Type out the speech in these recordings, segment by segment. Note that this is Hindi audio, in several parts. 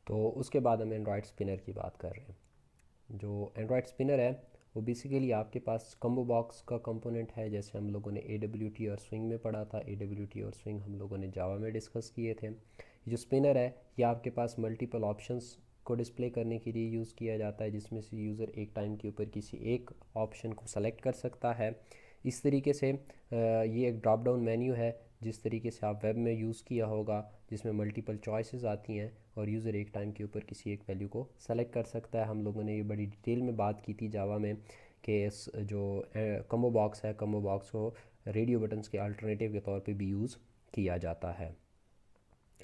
तो उसके बाद हम एंड्रॉयड स्पिनर की बात कर रहे हैं। जो एंड्रॉयड स्पिनर है वो बेसिकली आपके पास कम्बो बॉक्स का कंपोनेंट है। जैसे हम लोगों ने AWT और स्विंग में पढ़ा था, AWT और स्विंग हम लोगों ने जावा में डिस्कस किए थे। ये जो स्पिनर है ये आपके पास मल्टीपल ऑप्शंस को डिस्प्ले करने के लिए यूज़ किया जाता है, जिसमें से यूज़र एक टाइम के ऊपर किसी एक ऑप्शन को सेलेक्ट कर सकता है। इस तरीके से ये एक ड्रॉप डाउन मेन्यू है जिस तरीके से आप वेब में यूज़ किया होगा, जिसमें मल्टीपल चॉइसेस आती हैं और यूज़र एक टाइम के ऊपर किसी एक वैल्यू को सेलेक्ट कर सकता है। हम लोगों ने ये बड़ी डिटेल में बात की थी जावा में कि इस जो कम्बो बॉक्स है, कम्बो बॉक्स को रेडियो बटन्स के अल्टरनेटिव के तौर पे भी यूज़ किया जाता है।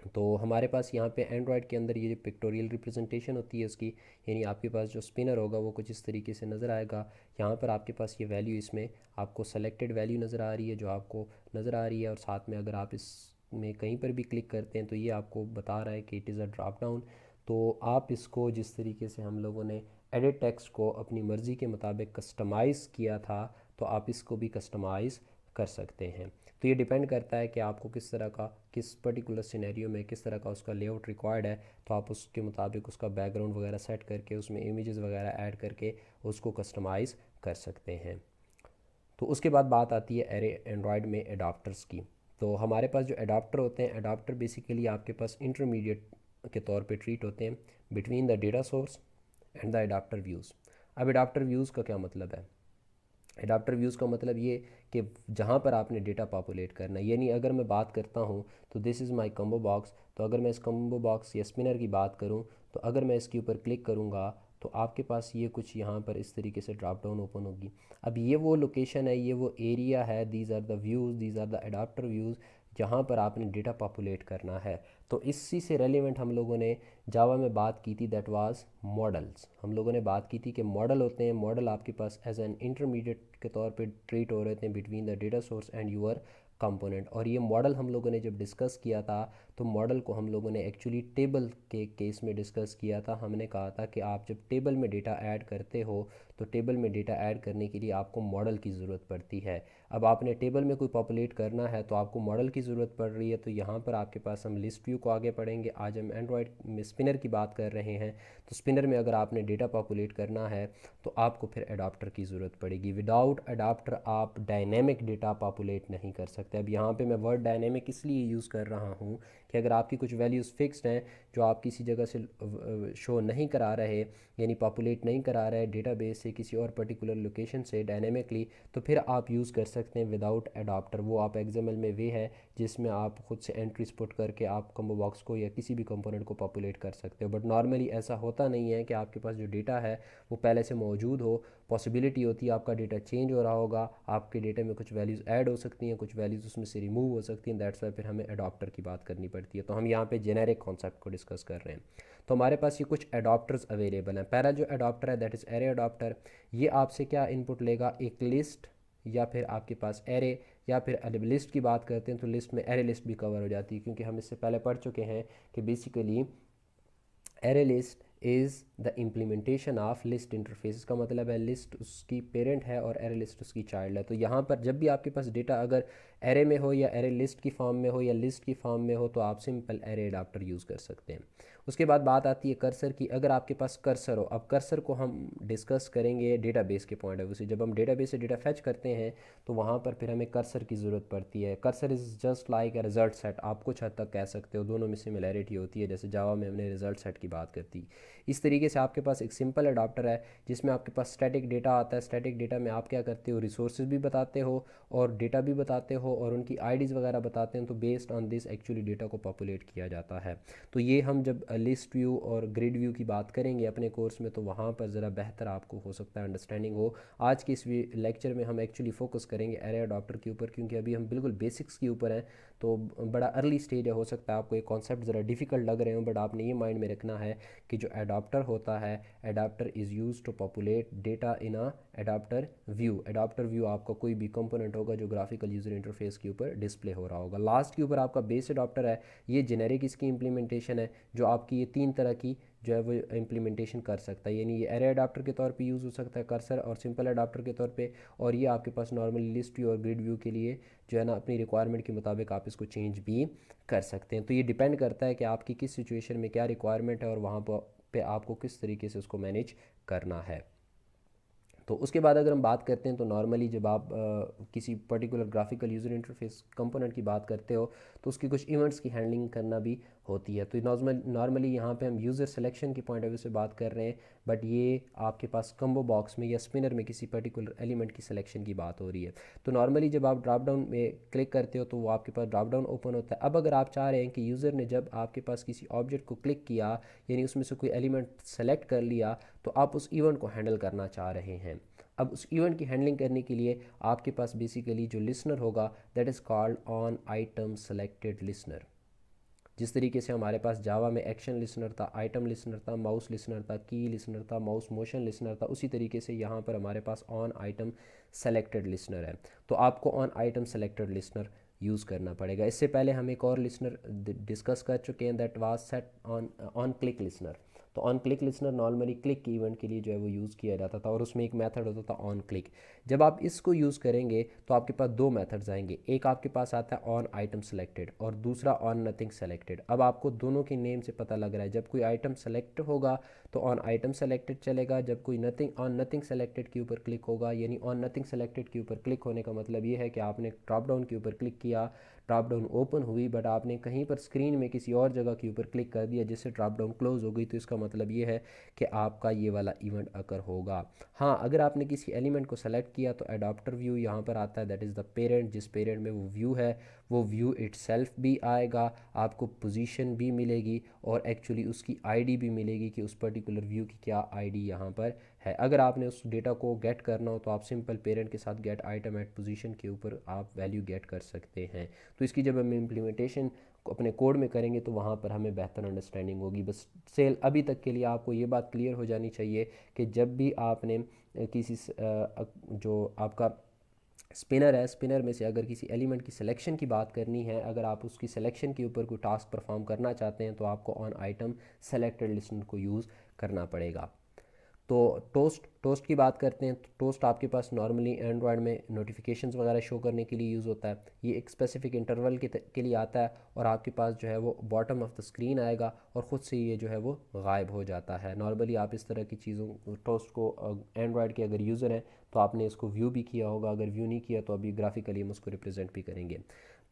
तो हमारे पास यहाँ पे एंड्रॉयड के अंदर ये जो पिक्टोरियल रिप्रेजेंटेशन होती है उसकी, यानी आपके पास जो स्पिनर होगा वो कुछ इस तरीके से नज़र आएगा। यहाँ पर आपके पास ये वैल्यू, इसमें आपको सेलेक्टेड वैल्यू नज़र आ रही है जो आपको नज़र आ रही है, और साथ में अगर आप इसमें कहीं पर भी क्लिक करते हैं तो ये आपको बता रहा है कि it is a drop down. तो आप इसको जिस तरीके से हम लोगों ने एडिट टेक्स्ट को अपनी मर्ज़ी के मुताबिक कस्टमाइज़ किया था, तो आप इसको भी कस्टमाइज़ कर सकते हैं। तो ये डिपेंड करता है कि आपको किस तरह का, किस पर्टिकुलर सिनेरियो में किस तरह का उसका लेआउट रिक्वायर्ड है, तो आप उसके मुताबिक उसका बैकग्राउंड वगैरह सेट करके उसमें इमेजेस वगैरह ऐड करके उसको कस्टमाइज़ कर सकते हैं। तो उसके बाद बात आती है एरे एंड्रॉयड में एडाप्टर्स की। तो हमारे पास जो एडाप्टर होते हैं, एडाप्टर बेसिकली आपके पास इंटरमीडिएट के तौर पे ट्रीट होते हैं between the data source and the adapter views. अब एडाप्टर व्यूज़ का क्या मतलब है? एडाप्टर व्यूज़ का मतलब ये कि जहाँ पर आपने डेटा पॉपुलेट करना है, यानी अगर मैं बात करता हूँ तो this is my combo box, तो अगर मैं इस कम्बो बॉक्स या स्पिनर की बात करूँ तो अगर मैं इसके ऊपर क्लिक करूँगा तो आपके पास ये कुछ यहाँ पर इस तरीके से ड्रॉप डाउन ओपन होगी। अब ये वो लोकेशन है, ये वो एरिया है, these are the views, these are the adapter views, जहाँ पर आपने डेटा पॉपुलेट करना है। तो इसी से रेलिवेंट हम लोगों ने जावा में बात की थी, दैट वाज मॉडल्स। हम लोगों ने बात की थी कि मॉडल होते हैं, मॉडल आपके पास एज एन इंटरमीडिएट के तौर पे ट्रीट हो रहे थे between the data source and your component. और ये मॉडल हम लोगों ने जब डिस्कस किया था तो मॉडल को हम लोगों ने एक्चुअली टेबल के केस में डिस्कस किया था। हमने कहा था कि आप जब टेबल में डेटा ऐड करते हो तो टेबल में डेटा ऐड करने के लिए आपको मॉडल की ज़रूरत पड़ती है। अब आपने टेबल में कोई पॉपुलेट करना है तो आपको मॉडल की ज़रूरत पड़ रही है। तो यहाँ पर आपके पास, हम लिस्ट व्यू को आगे पढ़ेंगे, आज हम एंड्रॉयड में स्पिनर की बात कर रहे हैं। तो स्पिनर में अगर आपने डेटा पॉपुलेट करना है तो आपको फिर अडाप्टर की ज़रूरत पड़ेगी। विदाउट अडाप्टर आप डायनेमिक डेटा पॉपुलेट नहीं कर सकते। अब यहाँ पे मैं वर्ड डायनेमिक इसलिए यूज़ कर रहा हूँ कि अगर आपकी कुछ वैल्यूज़ फिक्स्ड हैं जो आप किसी जगह से शो नहीं करा रहे, यानी पॉपुलेट नहीं करा रहे डेटाबेस से किसी और पर्टिकुलर लोकेशन से डायनेमिकली, तो फिर आप यूज़ कर सकते हैं विदाउट अडाप्टर। वो आप XML में वे है जिसमें आप खुद से एंट्रीज पुट करके आप कम्बो बॉक्स को या किसी भी कंपोनेंट को पॉपुलेट कर सकते हो। बट नॉर्मली ऐसा होता नहीं है कि आपके पास जो डेटा है वो पहले से मौजूद हो। पॉसिबिलिटी होती है आपका डेटा चेंज हो रहा होगा, आपके डेटा में कुछ वैल्यूज़ ऐड हो सकती हैं, कुछ वैल्यूज़ उसमें से रिमूव हो सकती हैं। दैट्स वाई फिर हमें अडॉप्टर की बात करनी पड़ती है। तो हम यहाँ पे जेनेरिक कॉन्सेप्ट को डिस्कस कर रहे हैं। तो हमारे पास ये कुछ अडॉप्टर्स अवेलेबल हैं। पहला जो अडॉप्टर है दैट इज़ एरे अडॉप्टर। ये आपसे क्या इनपुट लेगा? एक लिस्ट, या फिर आपके पास एरे, या फिर अगर लिस्ट की बात करते हैं तो लिस्ट में एरे लिस्ट भी कवर हो जाती है, क्योंकि हम इससे पहले पढ़ चुके हैं कि basically array list is the implementation of list interface. का मतलब है लिस्ट उसकी पेरेंट है और एरे लिस्ट उसकी चाइल्ड है। तो यहाँ पर जब भी आपके पास डेटा अगर एरे में हो या एरे लिस्ट की फॉर्म में हो या लिस्ट की फॉर्म में हो तो आप सिंपल एरे अडाप्टर यूज़ कर सकते हैं। उसके बाद बात आती है कर्सर की। अगर आपके पास कर्सर हो, अब कर्सर को हम डिस्कस करेंगे डेटाबेस के पॉइंट ऑफ व्यू से। जब हम डेटाबेस से डेटा फैच करते हैं तो वहाँ पर फिर हमें कर्सर की ज़रूरत पड़ती है। Cursor is just like a result set, आप कुछ हद तक कह सकते हो, दोनों में सिमिलैरिटी होती है। जैसे जावा में हमने रिजल्ट सेट की बात करती, इस तरीके से आपके पास एक सिंपल अडाप्टर है जिसमें आपके पास स्टैटिक डेटा आता है। स्टैटिक डेटा में आप क्या करते हो? रिसोर्सेज भी बताते हो और डेटा भी बताते हो और उनकी आईडीज़ वगैरह बताते हैं। तो based on this actually data को पॉपुलेट किया जाता है। तो ये हम जब लिस्ट व्यू और ग्रिड व्यू की बात करेंगे अपने कोर्स में तो वहाँ पर ज़रा बेहतर आपको हो सकता है अंडरस्टैंडिंग हो। आज के इस लेक्चर में हम एक्चुअली फोकस करेंगे एरे अडॉप्टर के ऊपर, क्योंकि अभी हम बिल्कुल बेसिक्स के ऊपर हैं। तो बड़ा अर्ली स्टेज है, हो सकता है आपको ये कॉन्सेप्ट ज़रा डिफिकल्ट लग रहे हो, बट आपने ये माइंड में रखना है कि जो अडाप्टर होता है, adapter is use to populate data in a adapter view. Adapter view आपका कोई भी कंपोनेंट होगा जो ग्राफिकल यूज़र इंटरफेस के ऊपर डिस्प्ले हो रहा होगा। लास्ट के ऊपर आपका बेस अडाप्टर है, ये जेनेरिक इसकी इंप्लीमेंटेशन है जो आपकी ये तीन तरह की जो है वो इम्प्लीमेंटेशन कर सकता है। यानी ये एरे अडाप्टर के तौर पे यूज़ हो सकता है कर्सर, और सिंपल अडाप्टर के तौर पे, और ये आपके पास नॉर्मली लिस्ट व्यू और ग्रिड व्यू के लिए जो है ना अपनी रिक्वायरमेंट के मुताबिक आप इसको चेंज भी कर सकते हैं। तो ये डिपेंड करता है कि आपकी किस सिचुएशन में क्या रिक्वायरमेंट है और वहाँ पे आपको किस तरीके से उसको मैनेज करना है। तो उसके बाद अगर हम बात करते हैं तो नॉर्मली जब आप किसी particular graphical user interface component की बात करते हो तो उसकी कुछ इवेंट्स की हैंडलिंग करना भी होती है। तो नॉर्मली यहाँ पे हम यूज़र सिलेक्शन की पॉइंट ऑफ व्यू से बात कर रहे हैं, बट ये आपके पास कम्बो बॉक्स में या स्पिनर में किसी पर्टिकुलर एलिमेंट की सिलेक्शन की बात हो रही है। तो नॉर्मली जब आप ड्रॉप डाउन में क्लिक करते हो तो वो आपके पास ड्रॉप डाउन ओपन होता है। अब अगर आप चाह रहे हैं कि यूज़र ने जब आपके पास किसी ऑब्जेक्ट को क्लिक किया, यानी उसमें से कोई एलिमेंट सेलेक्ट कर लिया, तो आप उस इवेंट को हैंडल करना चाह रहे हैं। अब उस इवेंट की हैंडलिंग करने के लिए आपके पास बेसिकली जो लिसनर होगा that is called on item selected listener. जिस तरीके से हमारे पास जावा में एक्शन लिसनर था, आइटम लिसनर था, माउस लिसनर था, की लिसनर था, माउस मोशन लिसनर था, उसी तरीके से यहाँ पर हमारे pass on item selected listener है। तो आपको on item selected listener use करना पड़ेगा। इससे पहले हम एक और लिसनर डिस्कस कर चुके हैं, that was set on on click listener. तो on click listener normally click की इवेंट के लिए जो है वो यूज़ किया जाता था, और उसमें एक मेथड होता था ऑन क्लिक। जब आप इसको यूज़ करेंगे तो आपके पास दो मेथड्स आएंगे, एक आपके पास आता है ऑन आइटम सेलेक्टेड और दूसरा ऑन नथिंग सेलेक्टेड। अब आपको दोनों के नेम से पता लग रहा है, जब कोई आइटम सेलेक्ट होगा तो ऑन आइटम सेलेक्टेड चलेगा, जब कोई नथिंग ऑन नथिंग सेलेक्टेड के ऊपर क्लिक होगा, यानी ऑन नथिंग सेलेक्टेड के ऊपर क्लिक होने का मतलब ये है कि आपने ड्रॉप डाउन के ऊपर क्लिक किया, ड्रॉप डाउन ओपन हुई, बट आपने कहीं पर स्क्रीन में किसी और जगह के ऊपर क्लिक कर दिया जिससे ड्रॉप डाउन क्लोज हो गई, तो इसका मतलब ये है कि आपका ये वाला इवेंट अकर होगा। हाँ, अगर आपने किसी एलिमेंट को सेलेक्ट किया तो अडॉप्टर व्यू यहाँ पर आता है, दैट इज़ द पेरेंट। जिस पेरेंट में वो व्यू है वो व्यू इटसेल्फ भी आएगा, आपको पोजीशन भी मिलेगी और एक्चुअली उसकी आईडी भी मिलेगी कि उस पर्टिकुलर व्यू की क्या आईडी यहाँ पर है। अगर आपने उस डेटा को गेट करना हो तो आप सिंपल पेरेंट के साथ गेट आइटम एट पोजीशन के ऊपर आप वैल्यू गेट कर सकते हैं। तो इसकी जब हम इम्प्लीमेंटेशन को अपने कोड में करेंगे तो वहाँ पर हमें बेहतर अंडरस्टैंडिंग होगी। बस सेल अभी तक के लिए आपको ये बात क्लियर हो जानी चाहिए कि जब भी आपने किसी जो आपका स्पिनर है, स्पिनर में से अगर किसी एलिमेंट की सिलेक्शन की बात करनी है, अगर आप उसकी सिलेक्शन के ऊपर कोई टास्क परफॉर्म करना चाहते हैं तो आपको ऑन आइटम सेलेक्टेड लिस्टनर को यूज़ करना पड़ेगा। तो टोस्ट की बात करते हैं तो टोस्ट आपके पास नॉर्मली एंड्रॉयड में नोटिफिकेशंस वगैरह शो करने के लिए यूज़ होता है। ये एक स्पेसिफिक इंटरवल के लिए आता है और आपके पास जो है वो बॉटम ऑफ द स्क्रीन आएगा और ख़ुद से ये जो है वो गायब हो जाता है। नॉर्मली आप इस तरह की चीज़ों टोस्ट को एंड्रॉयड के अगर यूज़र हैं तो आपने इसको व्यू भी किया होगा, अगर व्यू नहीं किया तो अभी ग्राफिकली हम उसको रिप्रेजेंट भी करेंगे।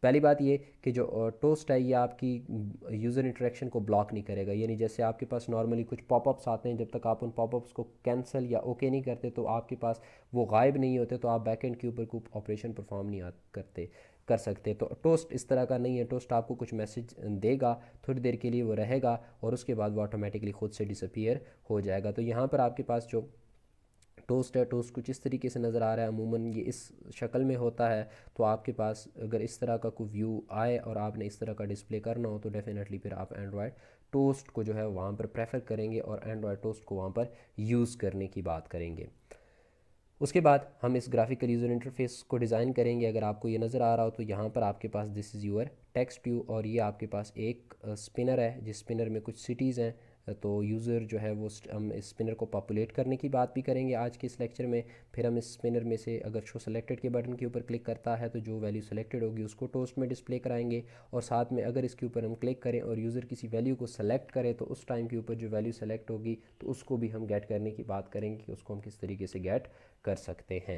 पहली बात ये कि जो टोस्ट है ये आपकी यूज़र इंटरेक्शन को ब्लॉक नहीं करेगा। यानी जैसे आपके पास नॉर्मली कुछ पॉपअप्स आते हैं, जब तक आप उन पॉपअप्स को कैंसिल या ओके नहीं करते तो आपके पास वो गायब नहीं होते, तो आप बैकएंड के ऊपर कोई ऑपरेशन परफॉर्म नहीं कर सकते। तो टोस्ट इस तरह का नहीं है। टोस्ट आपको कुछ मैसेज देगा, थोड़ी देर के लिए वो रहेगा और उसके बाद वो ऑटोमेटिकली खुद से डिसअपीयर हो जाएगा। तो यहाँ पर आपके पास जो टोस्ट है, टोस्ट कुछ इस तरीके से नज़र आ रहा है, अमूमन ये इस शक्ल में होता है। तो आपके पास अगर इस तरह का कोई व्यू आए और आपने इस तरह का डिस्प्ले करना हो तो डेफिनेटली फिर आप एंड्रॉयड टोस्ट को जो है वहाँ पर प्रेफर करेंगे और एंड्रॉयड टोस्ट को वहाँ पर यूज़ करने की बात करेंगे। उसके बाद हम इस ग्राफिकल यूज़र इंटरफेस को डिज़ाइन करेंगे। अगर आपको ये नज़र आ रहा हो तो यहाँ पर आपके पास this is your text view और ये आपके पास एक स्पिनर है, जिस स्पिनर में कुछ सिटीज़ हैं। तो यूज़र जो है वो हम इस स्पिनर को पॉपुलेट करने की बात भी करेंगे आज के इस लेक्चर में। फिर हम इस स्पिनर में से अगर शो सेलेक्टेड के बटन के ऊपर क्लिक करता है तो जो वैल्यू सेलेक्टेड होगी उसको टोस्ट में डिस्प्ले कराएंगे, और साथ में अगर इसके ऊपर हम क्लिक करें और यूज़र किसी वैल्यू को सेलेक्ट करें तो उस टाइम के ऊपर जो वैल्यू सेलेक्ट होगी तो उसको भी हम गेट करने की बात करेंगे कि उसको हम किस तरीके से गेट कर सकते हैं।